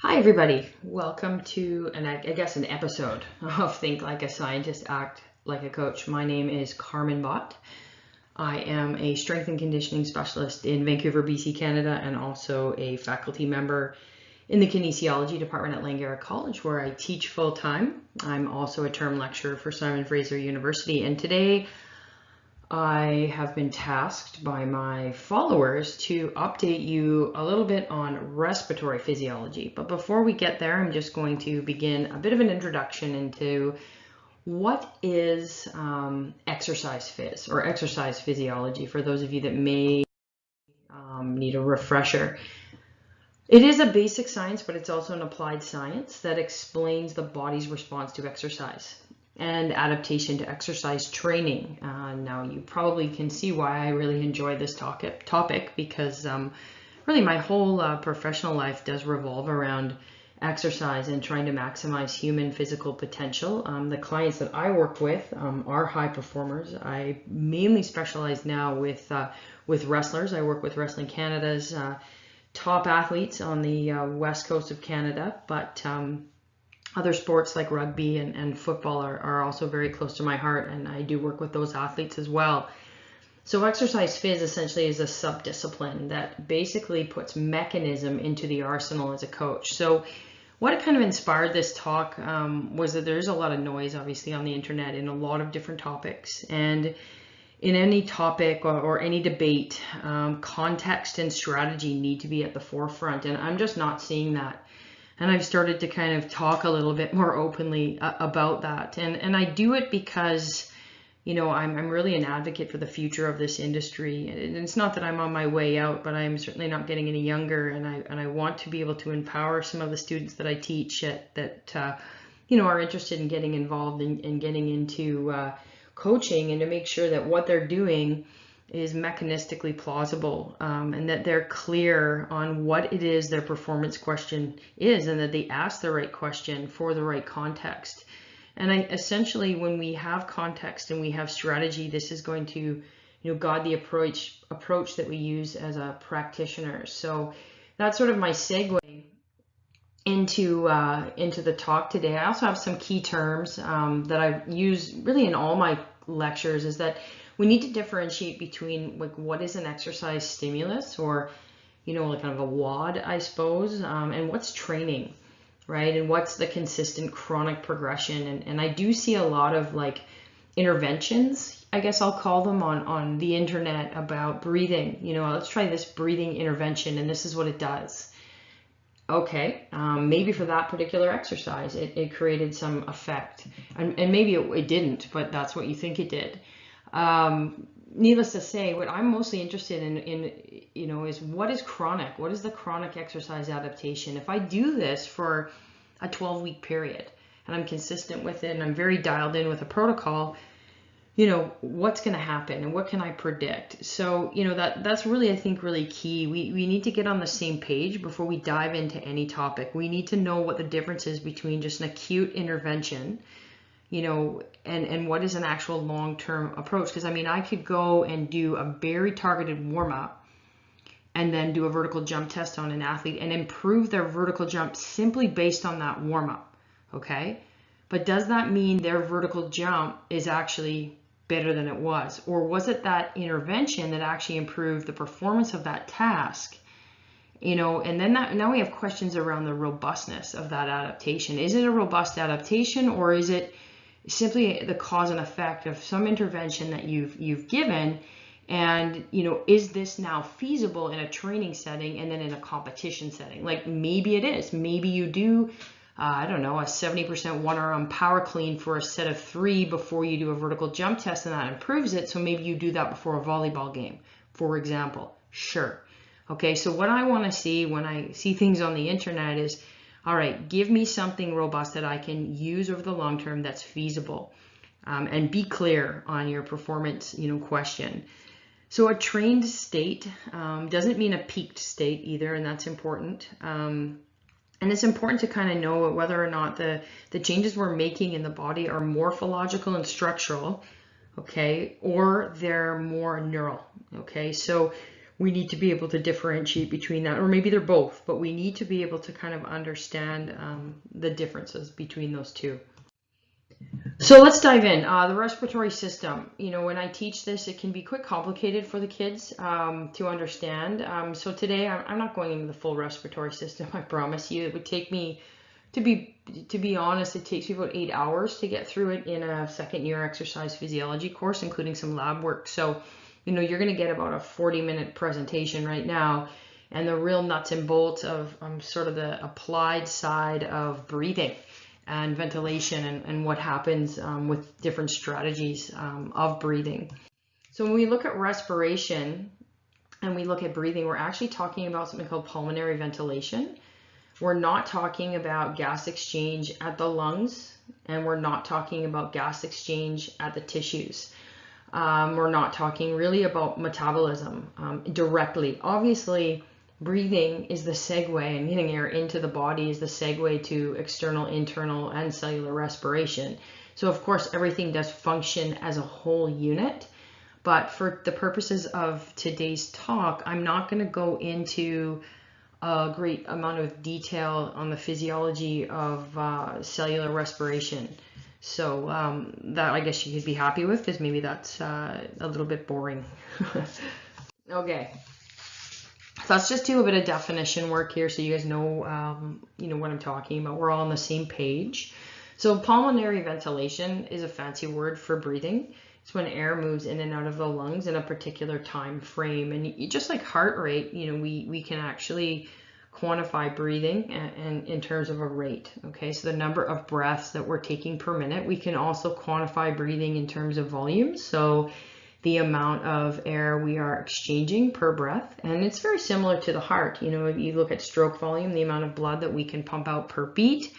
Hi everybody, welcome to I guess an episode of Think Like a Scientist, Act Like a Coach. My name is Carmen Bott. I am a strength and conditioning specialist in Vancouver, BC, Canada, and also a faculty member in the kinesiology department at Langara College, where I teach full-time. I'm also a term lecturer for Simon Fraser University, and today I have been tasked by my followers to update you a little bit on respiratory physiology. But before we get there, I'm just going to begin a bit of an introduction into what is exercise phys or exercise physiology for those of you that may need a refresher. It is a basic science, but it's also an applied science that explains the body's response to exercise and adaptation to exercise training. Now you probably can see why I really enjoy this topic because really my whole professional life does revolve around exercise and trying to maximize human physical potential. The clients that I work with are high performers. I mainly specialize now with wrestlers. I work with Wrestling Canada's top athletes on the west coast of Canada, but other sports like rugby and football are also very close to my heart, and I do work with those athletes as well. So exercise phys essentially is a subdiscipline that basically puts mechanism into the arsenal as a coach. So what kind of inspired this talk was that there's a lot of noise obviously on the internet in a lot of different topics, and in any topic or any debate, context and strategy need to be at the forefront, and I'm just not seeing that. And I've started to kind of talk a little bit more openly about that. And I do it because, you know, I'm really an advocate for the future of this industry. And it's not that I'm on my way out, but I'm certainly not getting any younger. And I want to be able to empower some of the students that I teach that you know, are interested in getting involved and getting into coaching, and to make sure that what they're doing is mechanistically plausible, and that they're clear on what it is their performance question is, and that they ask the right question for the right context. And essentially, when we have context and we have strategy, this is going to, you know, guide the approach that we use as a practitioner. So that's sort of my segue into the talk today. I also have some key terms that I use really in all my lectures, is that we need to differentiate between like what is an exercise stimulus, or, you know, like kind of a WOD, I suppose, and what's training, right? And what's the consistent chronic progression. And I do see a lot of like interventions, I guess I'll call them, on the internet about breathing. You know, let's try this breathing intervention and this is what it does. Okay, maybe for that particular exercise it created some effect, and maybe it didn't, but that's what you think it did. Needless to say, what I'm mostly interested in, you know, is what is chronic? What is the chronic exercise adaptation? If I do this for a 12-week period and I'm consistent with it and I'm very dialed in with a protocol, you know, what's going to happen and what can I predict? So, you know, that's really, I think, really key. We need to get on the same page before we dive into any topic. We need to know what the difference is between just an acute intervention, you know, and what is an actual long-term approach. Because I mean, I could go and do a very targeted warm-up and then do a vertical jump test on an athlete and improve their vertical jump simply based on that warm-up, okay? But does that mean their vertical jump is actually better than it was? Or was it that intervention that actually improved the performance of that task? You know, and then now we have questions around the robustness of that adaptation. Is it a robust adaptation, or is it simply the cause and effect of some intervention that you've given? And, you know, is this now feasible in a training setting and then in a competition setting? Like maybe it is. Maybe you do, I don't know, a 70% one-arm power clean for a set of 3 before you do a vertical jump test, and that improves it. So maybe you do that before a volleyball game, for example. Sure. Okay, so what I want to see when I see things on the internet is, all right, give me something robust that I can use over the long term that's feasible, and be clear on your performance, you know, question. So a trained state doesn't mean a peaked state either, and that's important. And it's important to kind of know whether or not the changes we're making in the body are morphological and structural, okay, or they're more neural, okay? So we need to be able to differentiate between that, or maybe they're both, but we need to be able to kind of understand the differences between those two. So let's dive in. The respiratory system, when I teach this, it can be quite complicated for the kids to understand. So today I'm not going into the full respiratory system, I promise you. It would take me, to be honest, it takes me about 8 hours to get through it in a second year exercise physiology course, including some lab work. So, you're going to get about a 40-minute presentation right now, and the real nuts and bolts of sort of the applied side of breathing and ventilation and what happens with different strategies of breathing. So when we look at respiration and we look at breathing, we're actually talking about something called pulmonary ventilation. We're not talking about gas exchange at the lungs, and we're not talking about gas exchange at the tissues. We're not talking really about metabolism directly. Obviously, breathing is the segue, and getting air into the body is the segue to external, internal, and cellular respiration. So of course, everything does function as a whole unit. But for the purposes of today's talk, I'm not going to go into a great amount of detail on the physiology of cellular respiration. So that I guess you could be happy with, because maybe that's a little bit boring. Okay, so let's just do a bit of definition work here so you guys know, what I'm talking about. We're all on the same page. So pulmonary ventilation is a fancy word for breathing. It's when air moves in and out of the lungs in a particular time frame. And just like heart rate, we can actually quantify breathing and in terms of a rate. Okay, so the number of breaths that we're taking per minute. We can also quantify breathing in terms of volume, so the amount of air we are exchanging per breath. And it's very similar to the heart. If you look at stroke volume, the amount of blood that we can pump out per beat,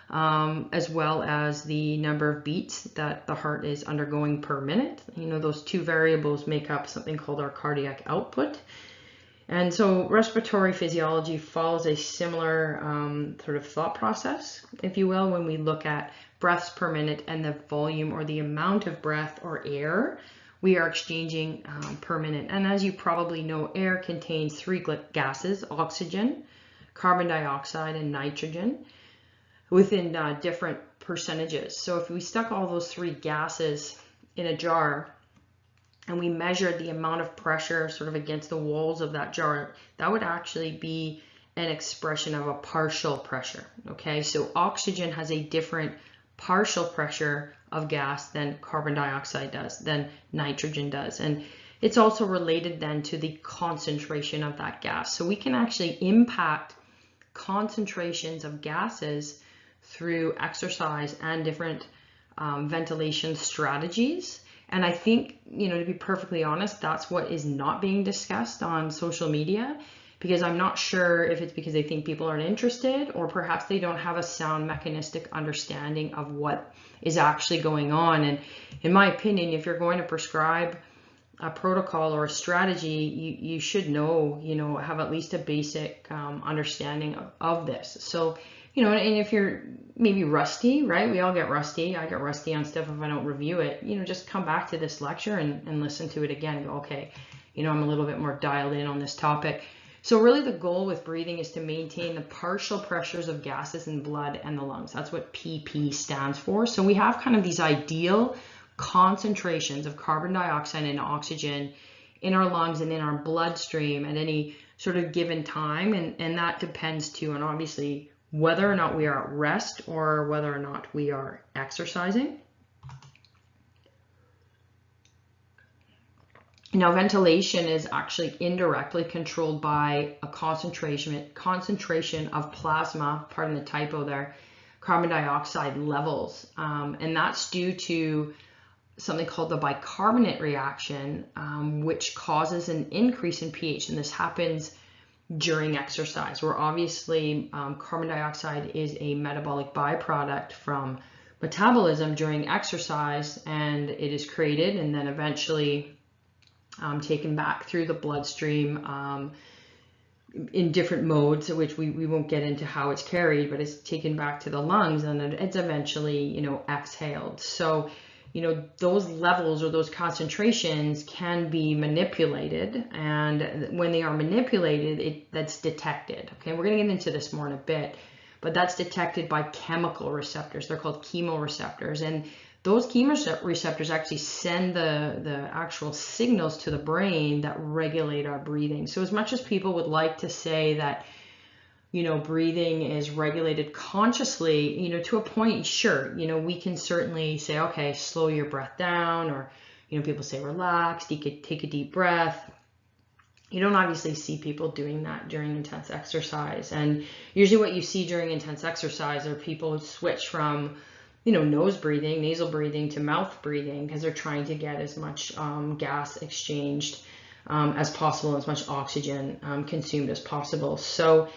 as well as the number of beats that the heart is undergoing per minute. Those two variables make up something called our cardiac output. And so respiratory physiology follows a similar sort of thought process, if you will, when we look at breaths per minute and the volume or the amount of breath or air we are exchanging per minute. And as you probably know, air contains three gases: oxygen, carbon dioxide, and nitrogen, within different percentages. So if we stuck all those three gases in a jar and we measured the amount of pressure sort of against the walls of that jar, that would actually be an expression of a partial pressure. Okay, so oxygen has a different partial pressure of gas than carbon dioxide does, than nitrogen does. And it's also related then to the concentration of that gas. So we can actually impact concentrations of gases through exercise and different ventilation strategies. And I think, to be perfectly honest, that's what is not being discussed on social media, because I'm not sure if it's because they think people aren't interested, or perhaps they don't have a sound mechanistic understanding of what is actually going on. And in my opinion, if you're going to prescribe a protocol or a strategy, you should know, have at least a basic understanding of this. So, and if you're maybe rusty, right? We all get rusty. I get rusty on stuff if I don't review it. Just come back to this lecture and listen to it again and go, okay, I'm a little bit more dialed in on this topic. So really the goal with breathing is to maintain the partial pressures of gases in blood and the lungs. That's what PP stands for. So we have kind of these ideal concentrations of carbon dioxide and oxygen in our lungs and in our bloodstream at any sort of given time. And that depends too on obviously whether or not we are at rest or whether or not we are exercising. Now, ventilation is actually indirectly controlled by a concentration of plasma, pardon the typo there, carbon dioxide levels. And that's due to something called the bicarbonate reaction, which causes an increase in pH. And this happens during exercise, where obviously carbon dioxide is a metabolic byproduct from metabolism during exercise, and it is created and then eventually taken back through the bloodstream in different modes, which we won't get into how it's carried, but it's taken back to the lungs and it's eventually, exhaled. So, those levels or those concentrations can be manipulated, and when they are manipulated, that's detected. Okay, we're going to get into this more in a bit, but that's detected by chemical receptors. They're called chemoreceptors, and those chemoreceptors actually send the actual signals to the brain that regulate our breathing. So as much as people would like to say that breathing is regulated consciously, to a point, sure, we can certainly say, okay, slow your breath down, or, people say relax, you could take a deep breath. You don't obviously see people doing that during intense exercise. And usually what you see during intense exercise are people switch from, nose breathing, nasal breathing to mouth breathing, because they're trying to get as much gas exchanged as possible, as much oxygen consumed as possible. So,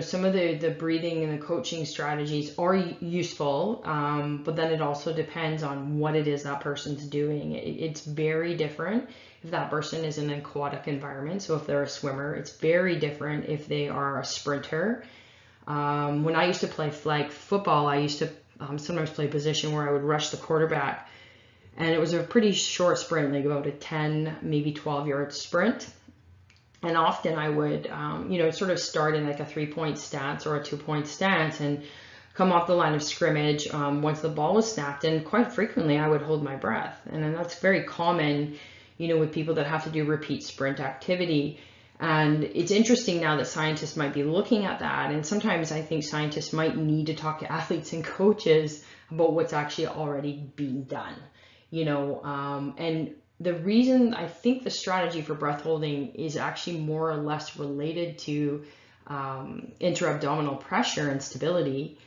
some of the breathing and the coaching strategies are useful, but then it also depends on what it is that person's doing. It's very different if that person is in an aquatic environment. So if they're a swimmer, it's very different if they are a sprinter. When I used to play flag football, I used to sometimes play a position where I would rush the quarterback, and it was a pretty short sprint, like about a 10, maybe 12-yard sprint. And often I would, sort of start in like a 3-point stance or a 2-point stance and come off the line of scrimmage once the ball was snapped. And quite frequently I would hold my breath. And then that's very common, with people that have to do repeat sprint activity. And it's interesting now that scientists might be looking at that. And sometimes I think scientists might need to talk to athletes and coaches about what's actually already being done, and the reason I think the strategy for breath holding is actually more or less related to intra-abdominal pressure and stability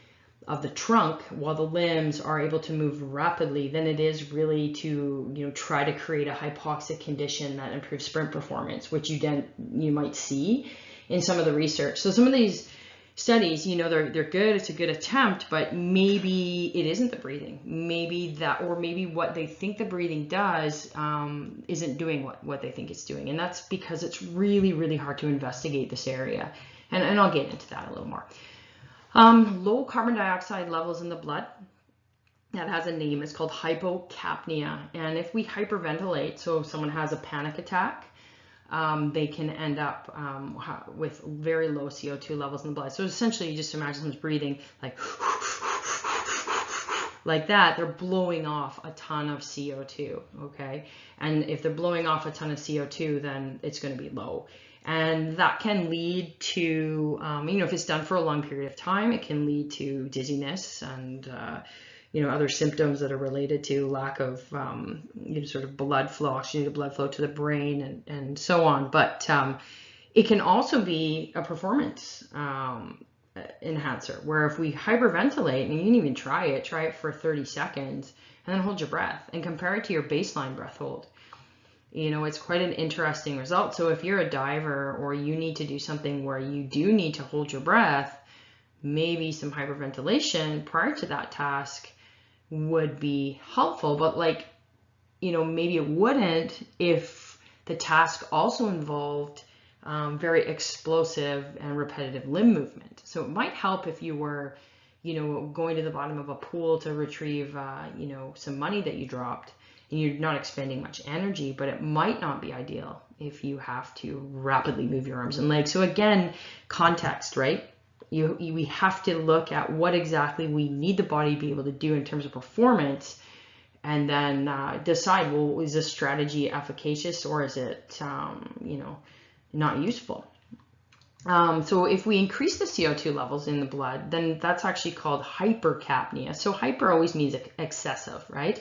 of the trunk while the limbs are able to move rapidly than it is really to, try to create a hypoxic condition that improves sprint performance, which you might see in some of the research. So some of these studies, they're good, it's a good attempt, but maybe it isn't the breathing. Maybe what they think the breathing does isn't doing what they think it's doing. And that's because it's really, really hard to investigate this area. And I'll get into that a little more. Low carbon dioxide levels in the blood, that has a name, it's called hypocapnia. And if we hyperventilate, so if someone has a panic attack, they can end up with very low CO2 levels in the blood. So essentially, you just imagine someone's breathing like that. They're blowing off a ton of CO2, okay? And if they're blowing off a ton of CO2, then it's going to be low. And that can lead to, if it's done for a long period of time, it can lead to dizziness and other symptoms that are related to lack of, sort of blood flow, oxygenated blood flow to the brain and so on. But it can also be a performance enhancer, where if we hyperventilate, and you can even try it for 30 seconds and then hold your breath and compare it to your baseline breath hold. It's quite an interesting result. So if you're a diver or you need to do something where you do need to hold your breath, maybe some hyperventilation prior to that task would be helpful, but maybe it wouldn't if the task also involved very explosive and repetitive limb movement. So it might help if you were, going to the bottom of a pool to retrieve, some money that you dropped and you're not expending much energy, but it might not be ideal if you have to rapidly move your arms and legs. So again, context, right? We have to look at what exactly we need the body to be able to do in terms of performance, and then decide, well, is this strategy efficacious or is it, not useful? So if we increase the CO2 levels in the blood, then that's actually called hypercapnia. So hyper always means excessive, right?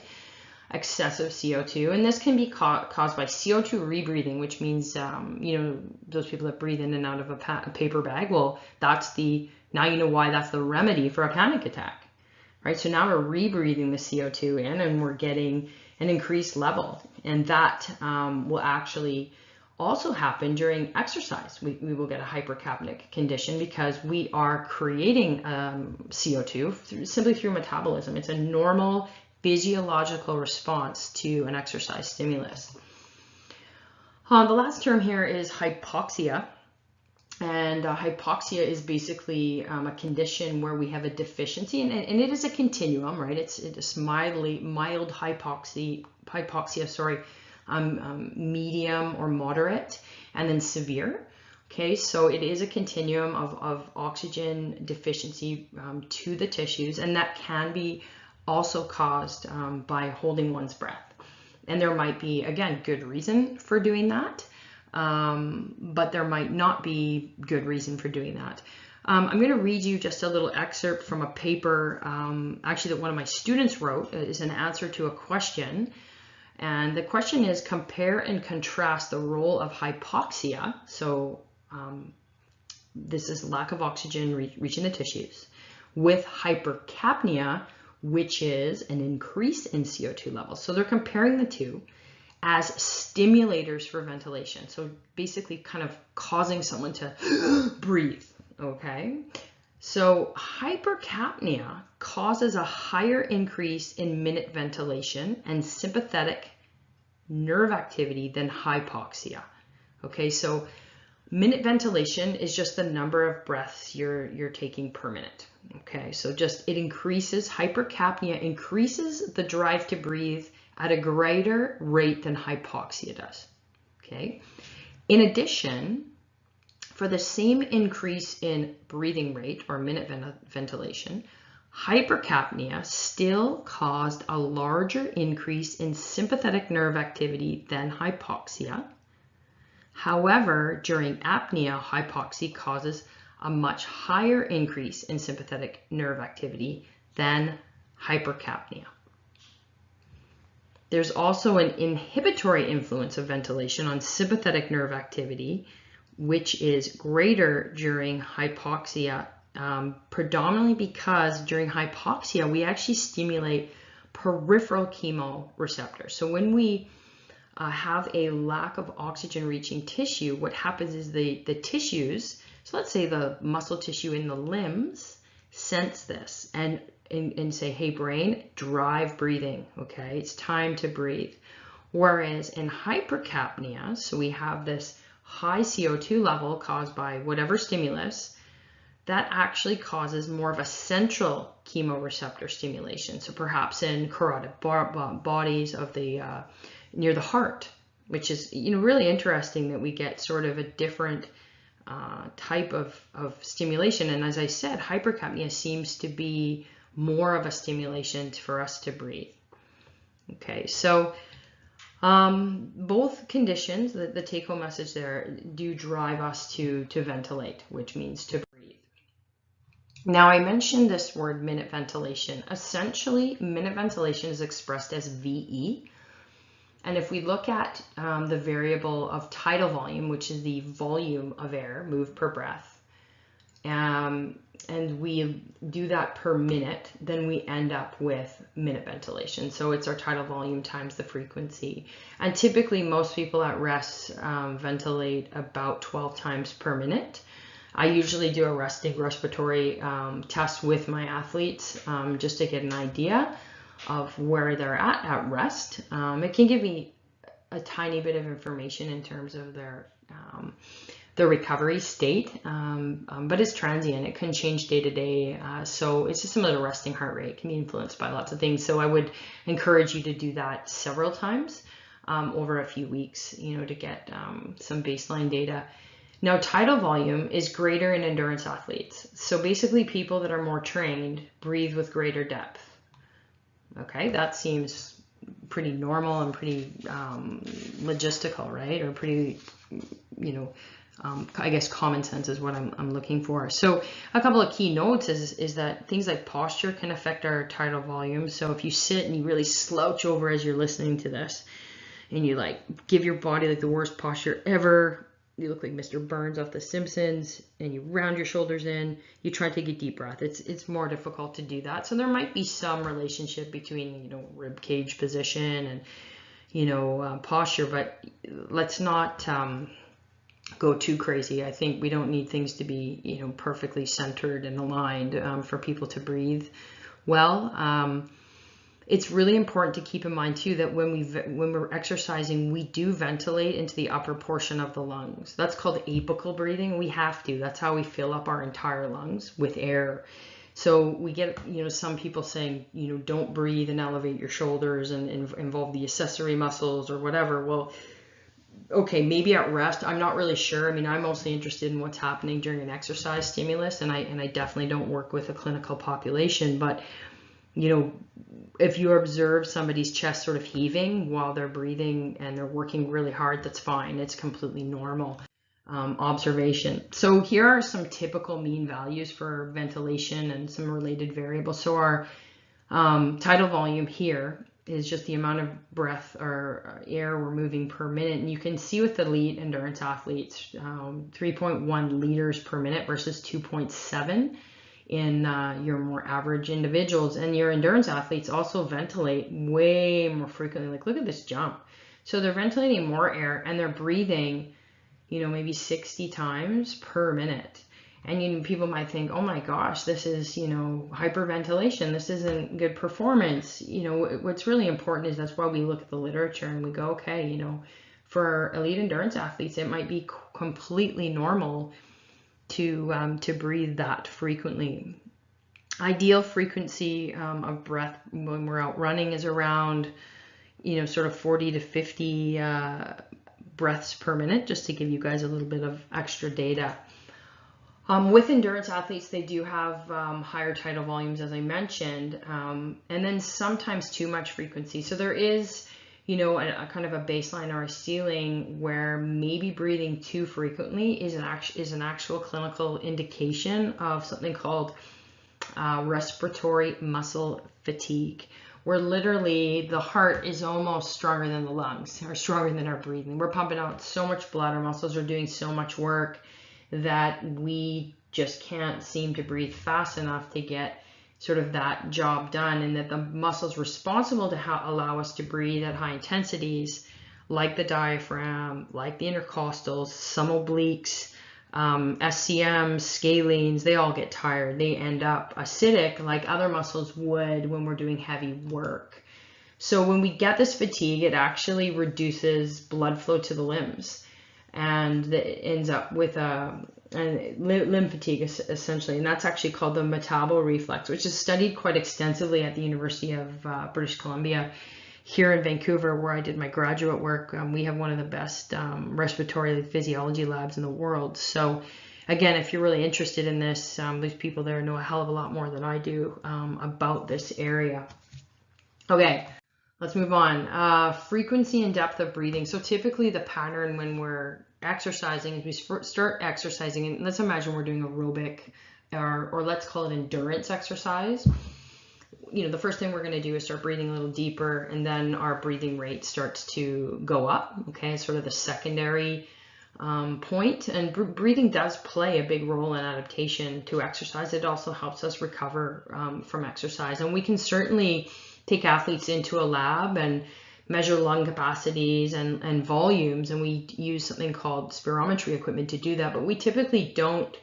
Excessive CO2, and this can be caused by CO2 rebreathing, which means those people that breathe in and out of a paper bag. Well, now you know why that's the remedy for a panic attack, right? So now we're rebreathing the CO2 in and we're getting an increased level, and that will actually also happen during exercise. We will get a hypercapnic condition because we are creating CO2 simply through metabolism. It's a normal physiological response to an exercise stimulus. The last term here is hypoxia. And hypoxia is basically a condition where we have a deficiency, and it is a continuum, right? It's mild hypoxia, sorry, medium or moderate, and then severe. Okay, so it is a continuum of oxygen deficiency to the tissues, and that can be also caused by holding one's breath. And there might be, again, good reason for doing that. But there might not be good reason for doing that. I'm going to read you just a little excerpt from a paper actually that one of my students wrote. Is an answer to a question, and the question is: compare and contrast the role of hypoxia, so this is lack of oxygen reaching the tissues, with hypercapnia, which is an increase in CO2 levels. So they're comparing the two as stimulators for ventilation. So basically kind of causing someone to breathe, okay? So hypercapnia causes a higher increase in minute ventilation and sympathetic nerve activity than hypoxia, okay? So minute ventilation is just the number of breaths you're taking per minute, okay? So just it increases, hypercapnia increases the drive to breathe at a greater rate than hypoxia does, okay? In addition, for the same increase in breathing rate or minute ventilation, hypercapnia still caused a larger increase in sympathetic nerve activity than hypoxia. However, during apnea, hypoxia causes a much higher increase in sympathetic nerve activity than hypercapnia. There's also an inhibitory influence of ventilation on sympathetic nerve activity, which is greater during hypoxia, predominantly because during hypoxia, we actually stimulate peripheral chemoreceptors. So when we have a lack of oxygen reaching tissue, what happens is the tissues, so let's say the muscle tissue in the limbs, sense this and say, hey brain, drive breathing, okay? It's time to breathe. Whereas in hypercapnia, so we have this high CO2 level caused by whatever stimulus, that actually causes more of a central chemoreceptor stimulation. So perhaps in carotid bodies of the near the heart, which is really interesting that we get sort of a different type of stimulation. And as I said, hypercapnia seems to be more of a stimulation for us to breathe. Okay, so both conditions, the take-home message there, do drive us to ventilate, which means to breathe. Now, I mentioned this word minute ventilation. Essentially, minute ventilation is expressed as VE. And if we look at the variable of tidal volume, which is the volume of air moved per breath, and we do that per minute, then we end up with minute ventilation. So it's our tidal volume times the frequency. And typically most people at rest ventilate about 12 times per minute. I usually do a resting respiratory test with my athletes just to get an idea of where they're at rest. It can give me a tiny bit of information in terms of their recovery state, but it's transient. It can change day to day. So it's just similar to resting heart rate. It can be influenced by lots of things. So I would encourage you to do that several times over a few weeks, to get some baseline data. Now, tidal volume is greater in endurance athletes. So basically people that are more trained breathe with greater depth. Okay, that seems pretty normal and pretty logistical, right? Or pretty, I guess common sense is what I'm looking for. So a couple of key notes is that things like posture can affect our tidal volume. So if you sit and you really slouch over as you're listening to this, and you give your body the worst posture ever, you look like Mr. Burns off The Simpsons, and you round your shoulders in, you try to take a deep breath. It's more difficult to do that. So there might be some relationship between, rib cage position and, posture, but let's not go too crazy. I think we don't need things to be, perfectly centered and aligned for people to breathe well. It's really important to keep in mind too that when we're exercising, we do ventilate into the upper portion of the lungs. That's called apical breathing. We have to. That's how we fill up our entire lungs with air. So we get, some people saying, don't breathe and elevate your shoulders and involve the accessory muscles or whatever. Well, okay, maybe at rest, I'm not really sure. I mean, I'm mostly interested in what's happening during an exercise stimulus, and I definitely don't work with a clinical population. But, if you observe somebody's chest sort of heaving while they're breathing and they're working really hard, that's fine. It's completely normal observation. So here are some typical mean values for ventilation and some related variables. So our tidal volume here is just the amount of breath or air we're moving per minute. And you can see with the elite endurance athletes, 3.1 liters per minute versus 2.7 in your more average individuals. And your endurance athletes also ventilate way more frequently. Like, look at this jump. So they're ventilating more air and they're breathing, maybe 60 times per minute. And people might think, oh my gosh, this is, hyperventilation. This isn't good performance. What's really important is that's why we look at the literature and we go, okay, for elite endurance athletes, it might be completely normal to breathe that frequently. Ideal frequency of breath when we're out running is around, sort of 40 to 50 breaths per minute, just to give you guys a little bit of extra data. With endurance athletes, they do have higher tidal volumes, as I mentioned, and then sometimes too much frequency. So there is, a kind of a baseline or a ceiling where maybe breathing too frequently is an actual clinical indication of something called respiratory muscle fatigue, where literally the heart is almost stronger than the lungs or stronger than our breathing. We're pumping out so much blood, our muscles are doing so much work that we just can't seem to breathe fast enough to get sort of that job done, and that the muscles responsible to allow us to breathe at high intensities, like the diaphragm, like the intercostals, some obliques, SCMs, scalenes, they all get tired. They end up acidic like other muscles would when we're doing heavy work. So when we get this fatigue, it actually reduces blood flow to the limbs, and it ends up with limb fatigue essentially, and that's actually called the metabol reflex, which is studied quite extensively at the University of British Columbia here in Vancouver, where I did my graduate work. We have one of the best respiratory physiology labs in the world. So again, if you're really interested in this, these people there know a hell of a lot more than I do about this area. Okay, let's move on. Frequency and depth of breathing. So typically the pattern when we're exercising is we start exercising, and let's imagine we're doing aerobic or let's call it endurance exercise. The first thing we're going to do is start breathing a little deeper, and then our breathing rate starts to go up. Okay, sort of the secondary point. And breathing does play a big role in adaptation to exercise. It also helps us recover from exercise, and we can certainly take athletes into a lab and measure lung capacities and volumes, and we use something called spirometry equipment to do that. But we typically don't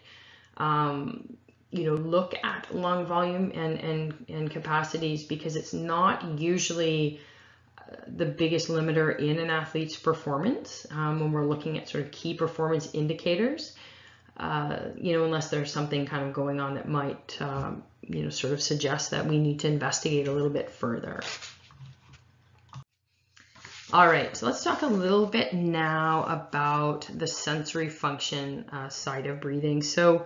look at lung volume and capacities, because it's not usually the biggest limiter in an athlete's performance when we're looking at sort of key performance indicators, unless there's something kind of going on that might sort of suggest that we need to investigate a little bit further. All right, so let's talk a little bit now about the sensory function side of breathing. So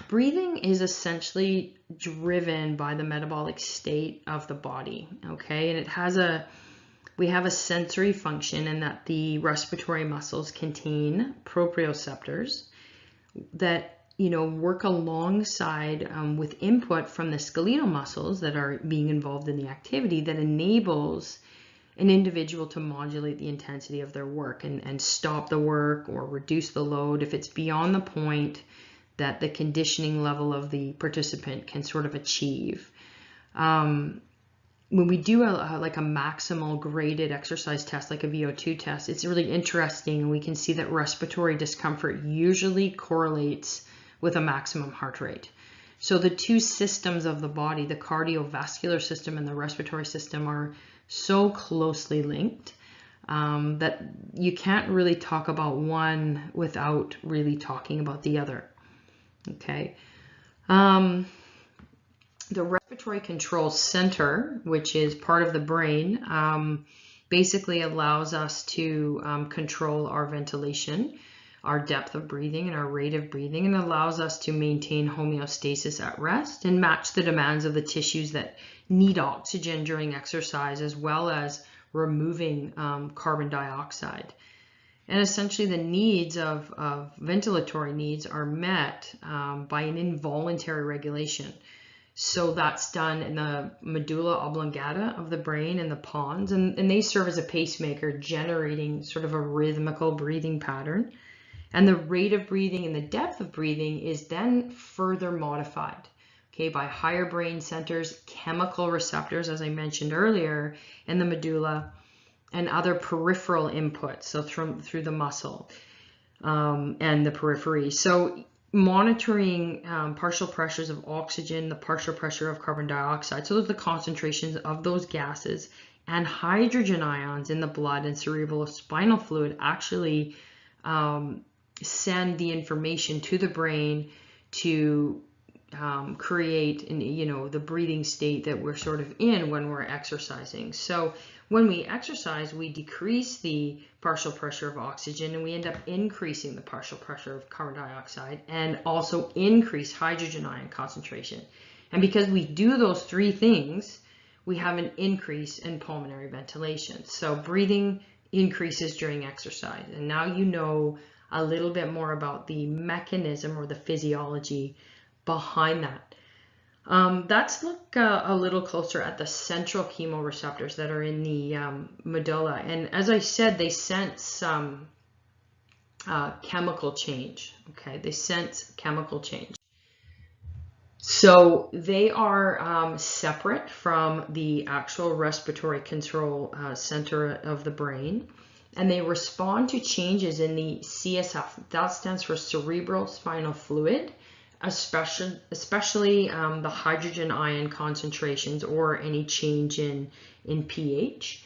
breathing is essentially driven by the metabolic state of the body, okay? And we have a sensory function in that the respiratory muscles contain proprioceptors that, work alongside with input from the skeletal muscles that are being involved in the activity that enables an individual to modulate the intensity of their work and stop the work or reduce the load if it's beyond the point that the conditioning level of the participant can sort of achieve. When we do a maximal graded exercise test, like a VO2 test, it's really interesting, and we can see that respiratory discomfort usually correlates with a maximum heart rate. So the two systems of the body, the cardiovascular system and the respiratory system, are so closely linked that you can't really talk about one without really talking about the other. Okay. The respiratory control center, which is part of the brain, basically allows us to control our ventilation, our depth of breathing, and our rate of breathing, and allows us to maintain homeostasis at rest and match the demands of the tissues that need oxygen during exercise, as well as removing carbon dioxide. And essentially the needs of ventilatory needs are met by an involuntary regulation. So that's done in the medulla oblongata of the brain and the pons, and they serve as a pacemaker, generating sort of a rhythmical breathing pattern. And the rate of breathing and the depth of breathing is then further modified, okay, by higher brain centers, chemical receptors, as I mentioned earlier, in the medulla, and other peripheral inputs, so through the muscle and the periphery. So monitoring partial pressures of oxygen, the partial pressure of carbon dioxide, so those are the concentrations of those gases, and hydrogen ions in the blood and cerebrospinal fluid actually send the information to the brain to create the breathing state that we're sort of in when we're exercising. So when we exercise, we decrease the partial pressure of oxygen and we end up increasing the partial pressure of carbon dioxide and also increase hydrogen ion concentration. And because we do those three things, we have an increase in pulmonary ventilation. So breathing increases during exercise. And now you know a little bit more about the mechanism or the physiology behind that. Let's look a little closer at the central chemoreceptors that are in the medulla. And as I said, they sense some chemical change. Okay, they sense chemical change. So they are separate from the actual respiratory control center of the brain, and they respond to changes in the CSF. That stands for cerebral spinal fluid, especially the hydrogen ion concentrations or any change in pH.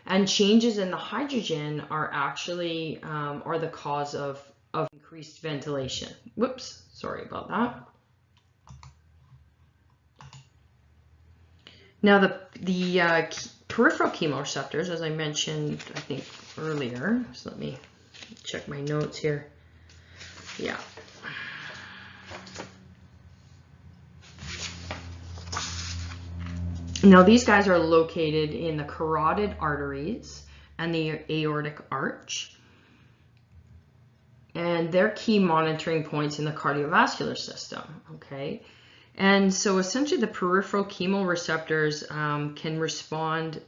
And changes in the hydrogen are actually are the cause of increased ventilation. Whoops, sorry about that. Now the peripheral chemoreceptors, as I mentioned, I think earlier, so let me check my notes here. Yeah. Now these guys are located in the carotid arteries and the aortic arch, and they're key monitoring points in the cardiovascular system, okay? And so essentially the peripheral chemoreceptors can respond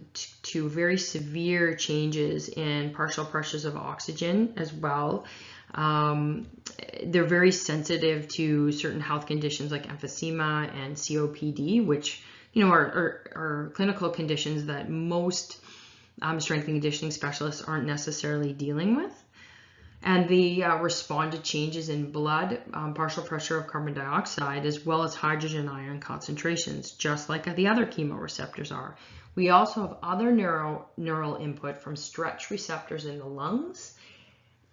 to very severe changes in partial pressures of oxygen as well. They're very sensitive to certain health conditions like emphysema and COPD, which are clinical conditions that most strength and conditioning specialists aren't necessarily dealing with. And they respond to changes in blood, partial pressure of carbon dioxide, as well as hydrogen ion concentrations, just like the other chemoreceptors are. We also have other neural input from stretch receptors in the lungs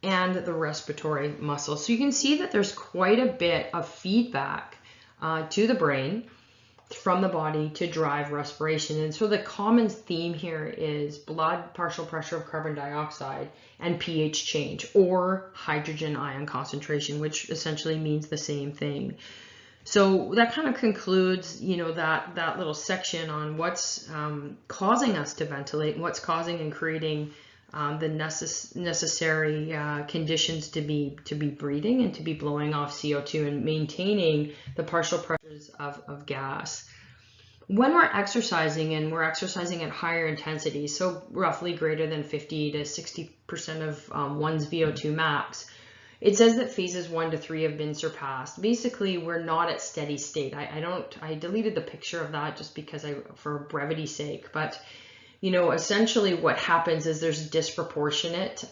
and the respiratory muscles. So you can see that there's quite a bit of feedback to the brain from the body to drive respiration. And so the common theme here is blood, partial pressure of carbon dioxide, and pH change, or hydrogen ion concentration, which essentially means the same thing. So that kind of concludes, that little section on what's causing us to ventilate and what's causing and creating the necessary conditions to be breathing and to be blowing off CO2 and maintaining the partial pressures of gas. When we're exercising, and we're exercising at higher intensity, so roughly greater than 50 to 60% of one's VO2 max, it says that phases 1 to 3 have been surpassed. Basically, we're not at steady state. I deleted the picture of that just because for brevity's sake, but essentially what happens is there's disproportionate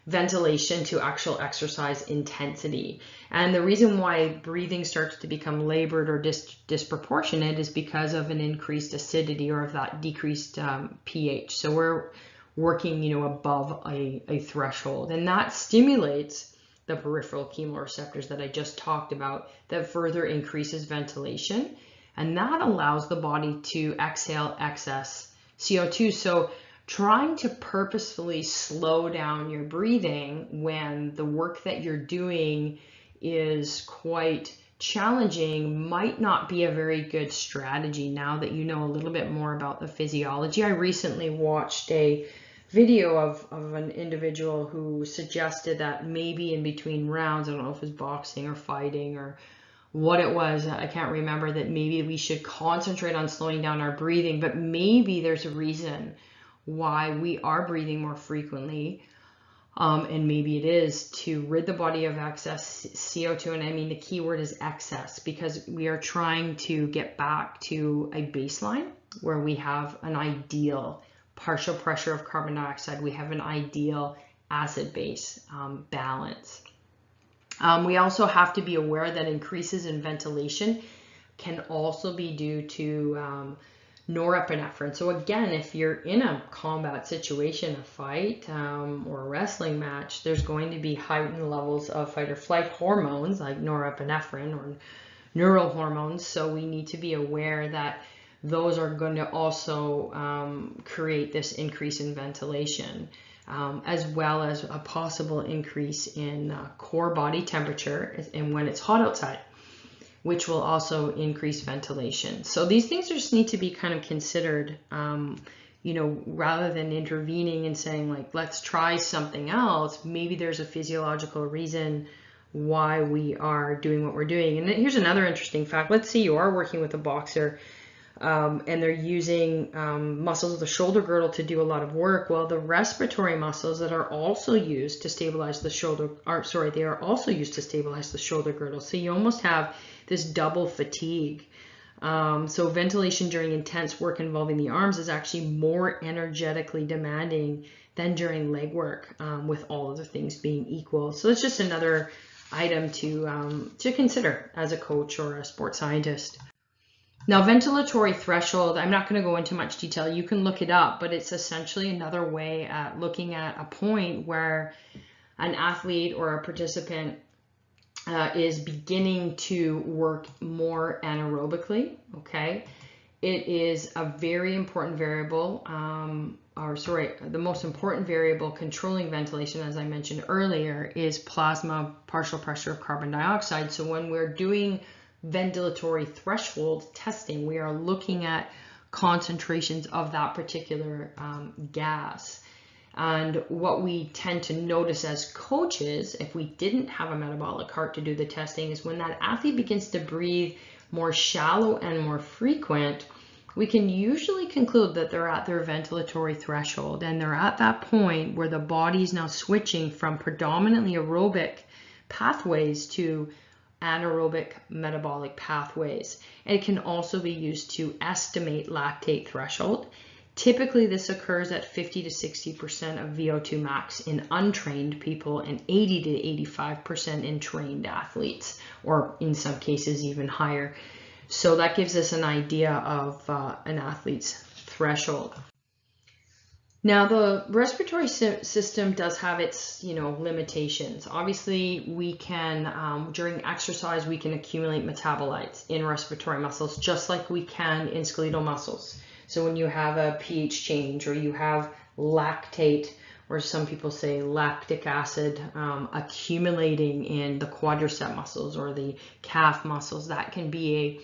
ventilation to actual exercise intensity. And the reason why breathing starts to become labored or disproportionate is because of an increased acidity or of that decreased pH. So we're working, above a threshold, and that stimulates the peripheral chemoreceptors that I just talked about, that further increases ventilation, and that allows the body to exhale excess CO2. So trying to purposefully slow down your breathing when the work that you're doing is quite challenging might not be a very good strategy now that you know a little bit more about the physiology. I recently watched a video of an individual who suggested that maybe in between rounds, I don't know if it was boxing or fighting or what it was, I can't remember, that maybe we should concentrate on slowing down our breathing, but maybe there's a reason why we are breathing more frequently, and maybe it is to rid the body of excess CO2, and I mean the key word is excess, because we are trying to get back to a baseline where we have an ideal partial pressure of carbon dioxide, we have an ideal acid-base balance. We also have to be aware that increases in ventilation can also be due to norepinephrine. So again, if you're in a combat situation, a fight or a wrestling match, there's going to be heightened levels of fight or flight hormones like norepinephrine or neural hormones. So we need to be aware that those are going to also create this increase in ventilation, as well as a possible increase in core body temperature and when it's hot outside, which will also increase ventilation. So these things just need to be kind of considered, rather than intervening and saying like, let's try something else. Maybe there's a physiological reason why we are doing what we're doing. And here's another interesting fact. Let's say you are working with a boxer and they're using muscles of the shoulder girdle to do a lot of work. Well, the respiratory muscles that are also used to stabilize the shoulder, they are also used to stabilize the shoulder girdle. So you almost have this double fatigue. So ventilation during intense work involving the arms is actually more energetically demanding than during leg work, with all other things being equal. So it's just another item to consider as a coach or a sports scientist. Now, ventilatory threshold, I'm not going to go into much detail. You can look it up, but it's essentially another way at looking at a point where an athlete or a participant is beginning to work more anaerobically, okay? It is a very important variable, the most important variable controlling ventilation, as I mentioned earlier, is plasma partial pressure of carbon dioxide. So when we're doing ventilatory threshold testing, we are looking at concentrations of that particular gas. And what we tend to notice as coaches, if we didn't have a metabolic cart to do the testing, is when that athlete begins to breathe more shallow and more frequent, we can usually conclude that they're at their ventilatory threshold, and they're at that point where the body is now switching from predominantly aerobic pathways to anaerobic metabolic pathways. And it can also be used to estimate lactate threshold. Typically, this occurs at 50 to 60% of VO2 max in untrained people and 80 to 85% in trained athletes, or in some cases even higher. So that gives us an idea of an athlete's threshold. Now, the respiratory system does have its, limitations. Obviously, we can, during exercise, we can accumulate metabolites in respiratory muscles, just like we can in skeletal muscles. So when you have a pH change, or you have lactate, or some people say lactic acid accumulating in the quadricep muscles or the calf muscles, that can be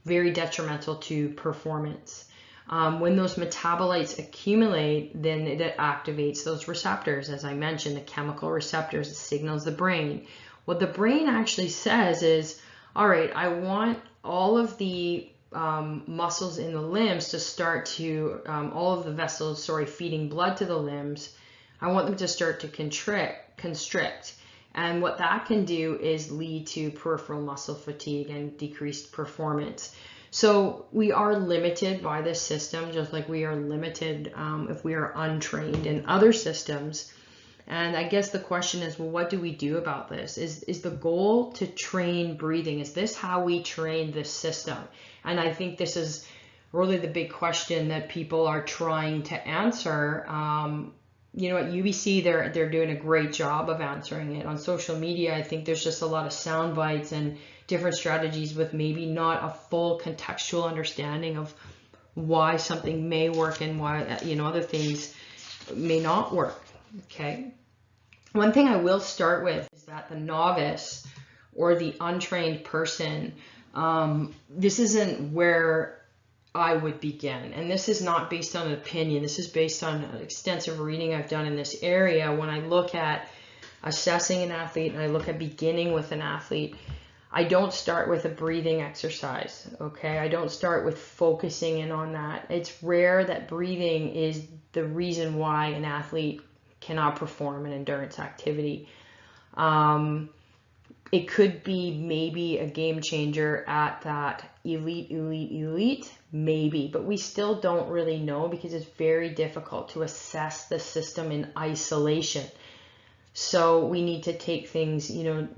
very detrimental to performance. When those metabolites accumulate, then it activates those receptors. As I mentioned, the chemical receptors, it signals the brain. What the brain actually says is, all right, I want all of the muscles in the limbs to start to, all of the vessels, feeding blood to the limbs, I want them to start to constrict. And what that can do is lead to peripheral muscle fatigue and decreased performance. So we are limited by this system, just like we are limited if we are untrained in other systems. And I guess the question is, well, what do we do about this? Is the goal to train breathing? Is this how we train this system? And I think this is really the big question that people are trying to answer. You know, at UBC, they're doing a great job of answering it. On social media, I think there's just a lot of sound bites and different strategies with maybe not a full contextual understanding of why something may work and why, you know, other things may not work. Okay. One thing I will start with is that the novice or the untrained person, this isn't where I would begin. And this is not based on an opinion. This is based on extensive reading I've done in this area. When I look at assessing an athlete and I look at beginning with an athlete, I don't start with a breathing exercise, okay? I don't start with focusing in on that. It's rare that breathing is the reason why an athlete cannot perform an endurance activity. It could be maybe a game changer at that elite, maybe, but we still don't really know because it's very difficult to assess the system in isolation. So we need to take things, you know,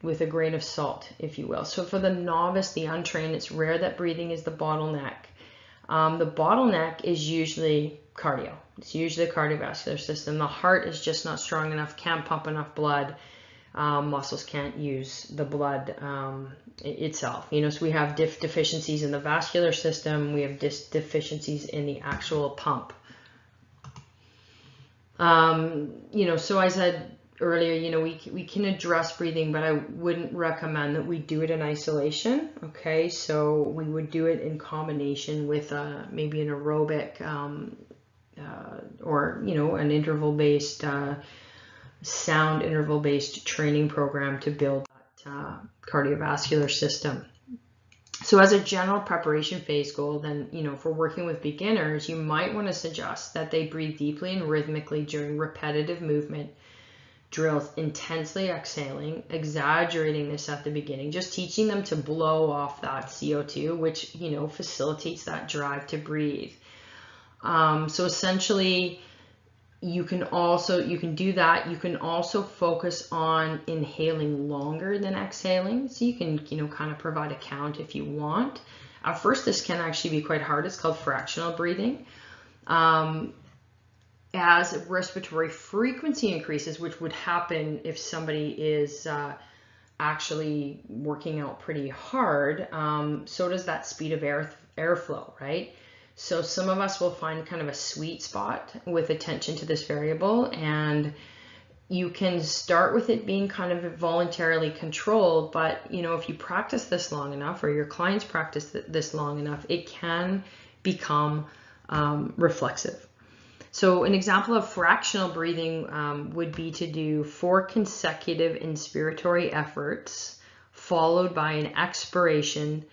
with a grain of salt, if you will. So for the novice, the untrained, it's rare that breathing is the bottleneck. The bottleneck is usually cardio. It's usually the cardiovascular system. The heart is just not strong enough, can't pump enough blood. Muscles can't use the blood itself. You know, so we have deficiencies in the vascular system. We have deficiencies in the actual pump. You know, so I said earlier, you know, we can address breathing, but I wouldn't recommend that we do it in isolation. Okay, so we would do it in combination with maybe an aerobic or, you know, an interval-based sound interval-based training program to build that cardiovascular system. So as a general preparation phase goal, then, you know, if we're working with beginners, you might want to suggest that they breathe deeply and rhythmically during repetitive movement drills, intensely exhaling, exaggerating this at the beginning, just teaching them to blow off that CO2, which, you know, facilitates that drive to breathe. So essentially, you can do that. You can also focus on inhaling longer than exhaling. So you can, you know, kind of provide a count if you want. At first, this can actually be quite hard. It's called fractional breathing. As respiratory frequency increases, which would happen if somebody is actually working out pretty hard, so does that speed of airflow, right? So some of us will find kind of a sweet spot with attention to this variable, and you can start with it being kind of voluntarily controlled, but, you know, if you practice this long enough, or your clients practice this long enough, it can become reflexive. So an example of fractional breathing would be to do 4 consecutive inspiratory efforts followed by an expiration,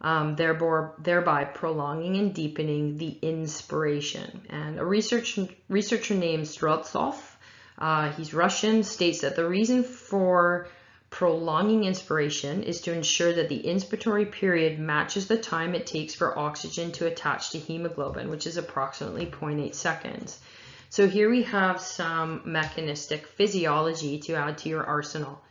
thereby prolonging and deepening the inspiration. And a researcher named Streltsov, he's Russian, states that the reason for prolonging inspiration is to ensure that the inspiratory period matches the time it takes for oxygen to attach to hemoglobin, which is approximately 0.8 seconds. So here we have some mechanistic physiology to add to your arsenal.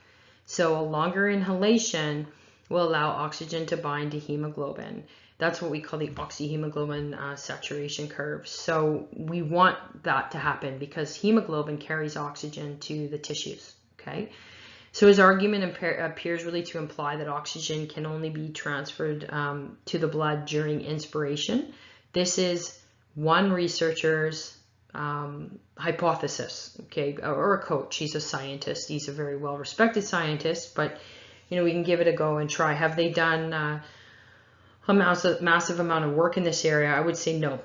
So a longer inhalation will allow oxygen to bind to hemoglobin. That's what we call the oxyhemoglobin saturation curve. So we want that to happen because hemoglobin carries oxygen to the tissues, okay? So his argument appears really to imply that oxygen can only be transferred to the blood during inspiration. This is one researcher's hypothesis, okay, or a coach. He's a scientist. He's a very well-respected scientist, but, you know, we can give it a go and try. Have they done a massive amount of work in this area? I would say no.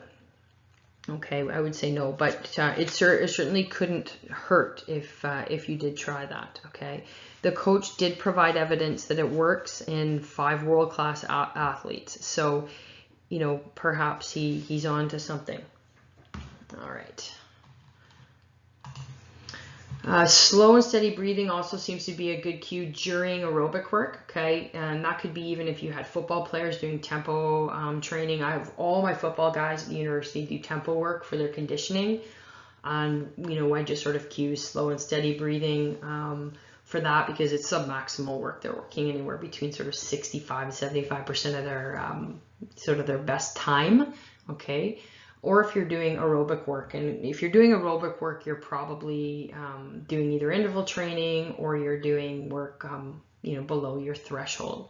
Okay, I would say no, but it certainly couldn't hurt if you did try that, okay? The coach did provide evidence that it works in 5 world-class athletes. So, you know, perhaps he's on to something. All right. Slow and steady breathing also seems to be a good cue during aerobic work, okay? And that could be even if you had football players doing tempo training. I have all my football guys at the university do tempo work for their conditioning. And, you know, I just sort of cue slow and steady breathing for that, because it's submaximal work. They're working anywhere between sort of 65 and 75% of their sort of their best time, okay? Or if you're doing aerobic work, and if you're doing aerobic work, you're probably doing either interval training or you're doing work, you know, below your threshold.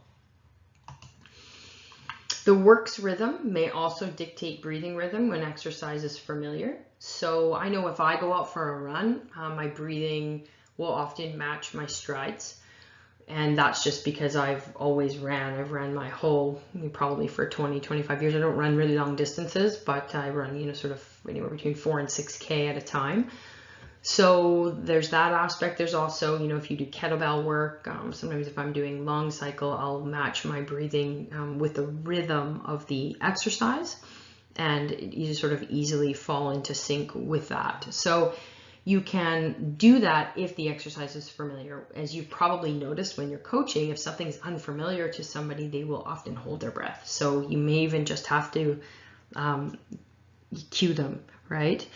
The work's rhythm may also dictate breathing rhythm when exercise is familiar. So I know if I go out for a run, my breathing will often match my strides. And that's just because I've always ran. I've ran my whole, probably for 20, 25 years. I don't run really long distances, but I run, you know, sort of anywhere between 4 and 6K at a time. So there's that aspect. There's also, you know, if you do kettlebell work, sometimes if I'm doing long cycle, I'll match my breathing with the rhythm of the exercise, and you just sort of easily fall into sync with that. So you can do that if the exercise is familiar. As you've probably noticed when you're coaching, if something's unfamiliar to somebody, they will often hold their breath. So you may even just have to cue them, right?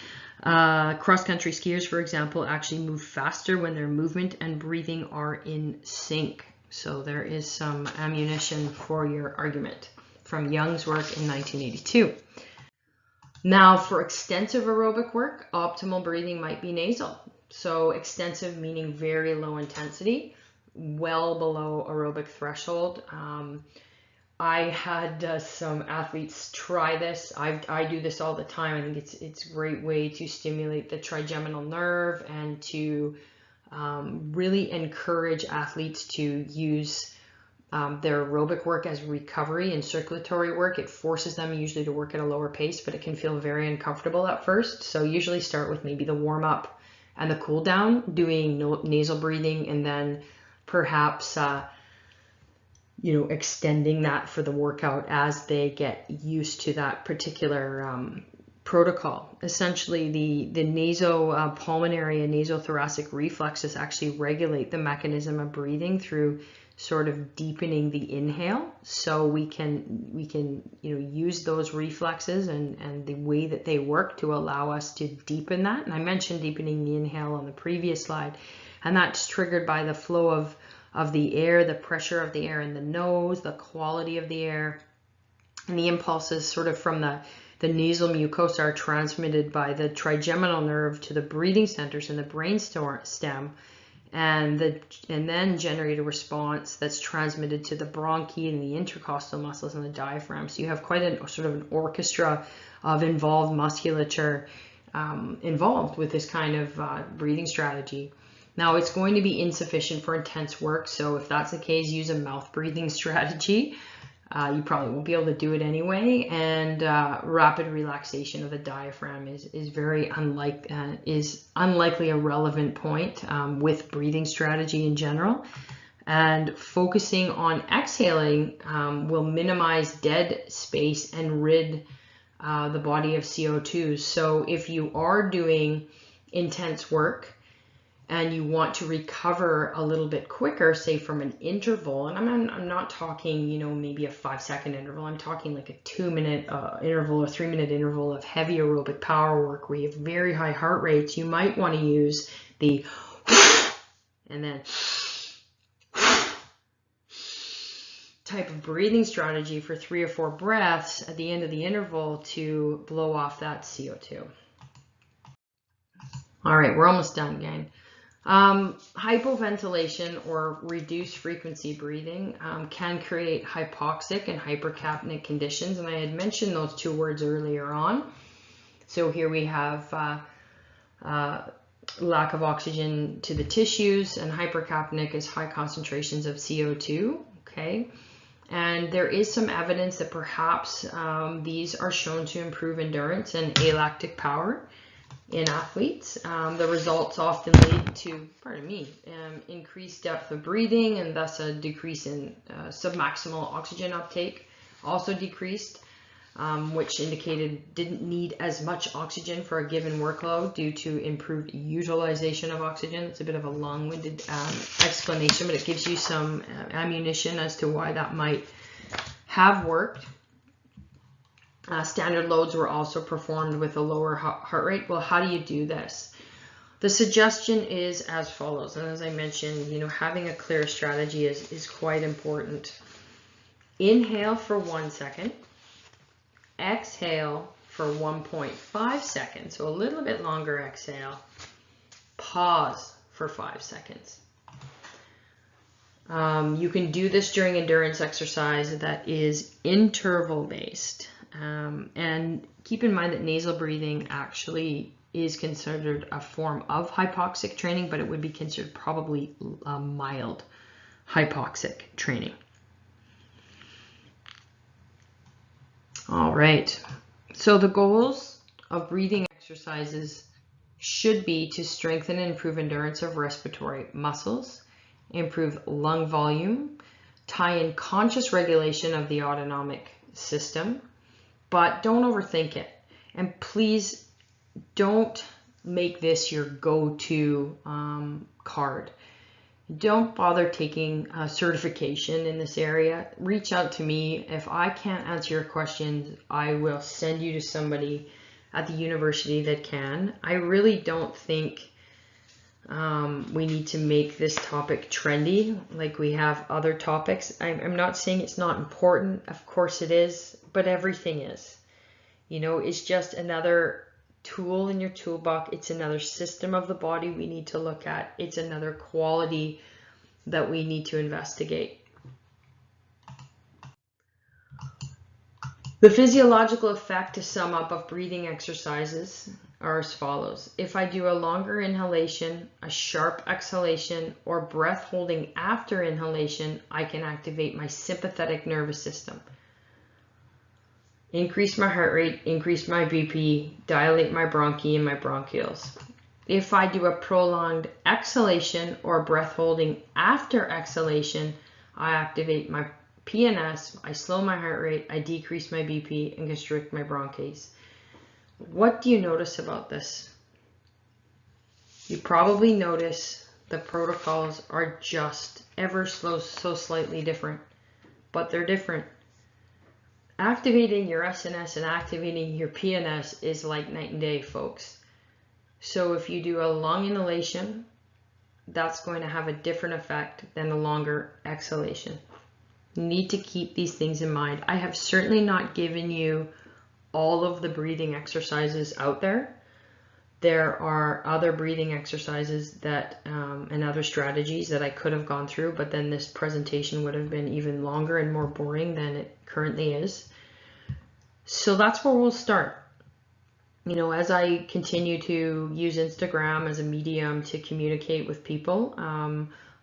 Cross-country skiers, for example, actually move faster when their movement and breathing are in sync. So there is some ammunition for your argument from Young's work in 1982. Now, for extensive aerobic work, optimal breathing might be nasal. So extensive meaning very low intensity, well below aerobic threshold. I had some athletes try this. I do this all the time. I think it's a great way to stimulate the trigeminal nerve and to really encourage athletes to use their aerobic work as recovery and circulatory work. It forces them usually to work at a lower pace, but it can feel very uncomfortable at first. So usually start with maybe the warm up and the cool down, doing nasal breathing, and then perhaps you know, extending that for the workout as they get used to that particular protocol. Essentially, the nasopulmonary and nasothoracic reflexes actually regulate the mechanism of breathing through sort of deepening the inhale. So we can you know, use those reflexes and the way that they work to allow us to deepen that. And I mentioned deepening the inhale on the previous slide, and that's triggered by the flow of the air, the pressure of the air in the nose, the quality of the air, and the impulses sort of from the nasal mucosa are transmitted by the trigeminal nerve to the breathing centers in the brain stem, and then generate a response that's transmitted to the bronchi and the intercostal muscles and the diaphragm. So you have quite a sort of an orchestra of involved musculature involved with this kind of breathing strategy. Now, it's going to be insufficient for intense work, so if that's the case, use a mouth breathing strategy. You probably won't be able to do it anyway, and rapid relaxation of the diaphragm is very unlikely a relevant point with breathing strategy in general. And focusing on exhaling will minimize dead space and rid the body of CO2. So if you are doing intense work and you want to recover a little bit quicker, say from an interval, and I'm not talking, you know, maybe a 5-second interval, I'm talking like a 2-minute interval or 3-minute interval of heavy aerobic power work where you have very high heart rates, you might want to use the and then type of breathing strategy for 3 or 4 breaths at the end of the interval to blow off that CO2. All right, we're almost done, gang. Hypoventilation or reduced frequency breathing can create hypoxic and hypercapnic conditions, and I had mentioned those 2 words earlier on. So here we have lack of oxygen to the tissues, and hypercapnic is high concentrations of CO2, okay? And there is some evidence that perhaps these are shown to improve endurance and alactic power in athletes. The results often lead to, increased depth of breathing, and thus a decrease in submaximal oxygen uptake also decreased, which indicated didn't need as much oxygen for a given workload due to improved utilization of oxygen. It's a bit of a long-winded explanation, but it gives you some ammunition as to why that might have worked. Standard loads were also performed with a lower heart rate. Well, how do you do this? The suggestion is as follows, and as I mentioned, having a clear strategy is quite important. Inhale for 1 second, exhale for 1.5 seconds, so a little bit longer exhale, pause for 5 seconds. You can do this during endurance exercise that is interval based. And keep in mind that nasal breathing actually is considered a form of hypoxic training, but it would be considered probably a mild hypoxic training. All right, so the goals of breathing exercises should be to strengthen and improve endurance of respiratory muscles, improve lung volume, tie in conscious regulation of the autonomic system, but don't overthink it. And please don't make this your go-to card. Don't bother taking a certification in this area. Reach out to me. If I can't answer your questions, I will send you to somebody at the university that can. I really don't think we need to make this topic trendy like we have other topics. I'm not saying it's not important. Of course it is, but everything is. It's just another tool in your toolbox. It's another system of the body we need to look at. It's another quality that we need to investigate. The physiological effect, to sum up, of breathing exercises are as follows. If I do a longer inhalation, a sharp exhalation, or breath holding after inhalation, I can activate my sympathetic nervous system, increase my heart rate, increase my BP, dilate my bronchi and my bronchioles. If I do a prolonged exhalation or breath holding after exhalation, I activate my PNS, I slow my heart rate, I decrease my BP and constrict my bronchs. What do you notice about this? You probably notice the protocols are just ever so slightly different, but they're different. Activating your SNS and activating your PNS is like night and day, folks. So if you do a long inhalation, that's going to have a different effect than a longer exhalation. You need to keep these things in mind. I have certainly not given you all of the breathing exercises out there. There are other breathing exercises that and other strategies that I could have gone through, but then this presentation would have been even longer and more boring than it currently is. So that's where we'll start. As I continue to use Instagram as a medium to communicate with people,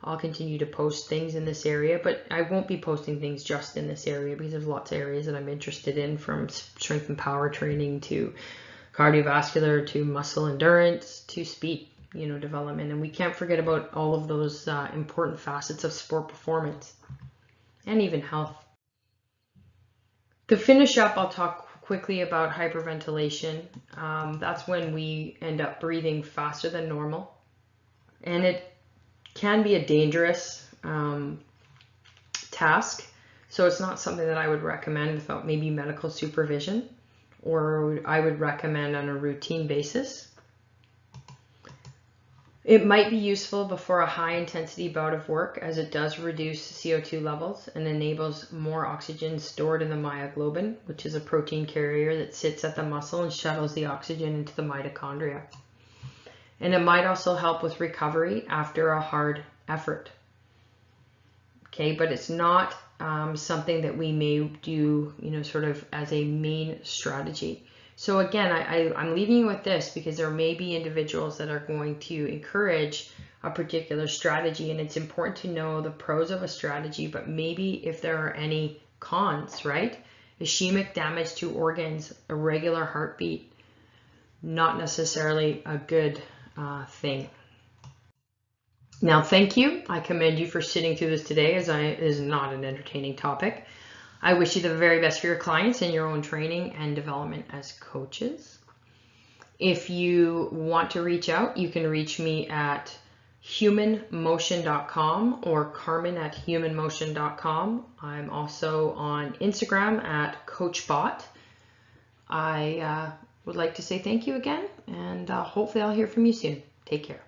I'll continue to post things in this area, but I won't be posting things just in this area because there's lots of areas that I'm interested in, from strength and power training to cardiovascular to muscle endurance to speed, development. And we can't forget about all of those important facets of sport performance and even health. To finish up, I'll talk quickly about hyperventilation. That's when we end up breathing faster than normal. And it can be a dangerous task. So it's not something that I would recommend without maybe medical supervision, or I would recommend on a routine basis. It might be useful before a high intensity bout of work, as it does reduce CO2 levels and enables more oxygen stored in the myoglobin, which is a protein carrier that sits at the muscle and shuttles the oxygen into the mitochondria. And it might also help with recovery after a hard effort. Okay, but it's not something that we may do, sort of as a main strategy. So again, I'm leaving you with this because there may be individuals that are going to encourage a particular strategy, and it's important to know the pros of a strategy, but maybe if there are any cons, right? Ischemic damage to organs, irregular heartbeat, not necessarily a good thing. Now, thank you. I commend you for sitting through this today, as it is not an entertaining topic. I wish you the very best for your clients and your own training and development as coaches. If you want to reach out, you can reach me at humanmotion.com or carmen@humanmotion.com. I'm also on Instagram at coachbot. I would like to say thank you again, and hopefully I'll hear from you soon. Take care.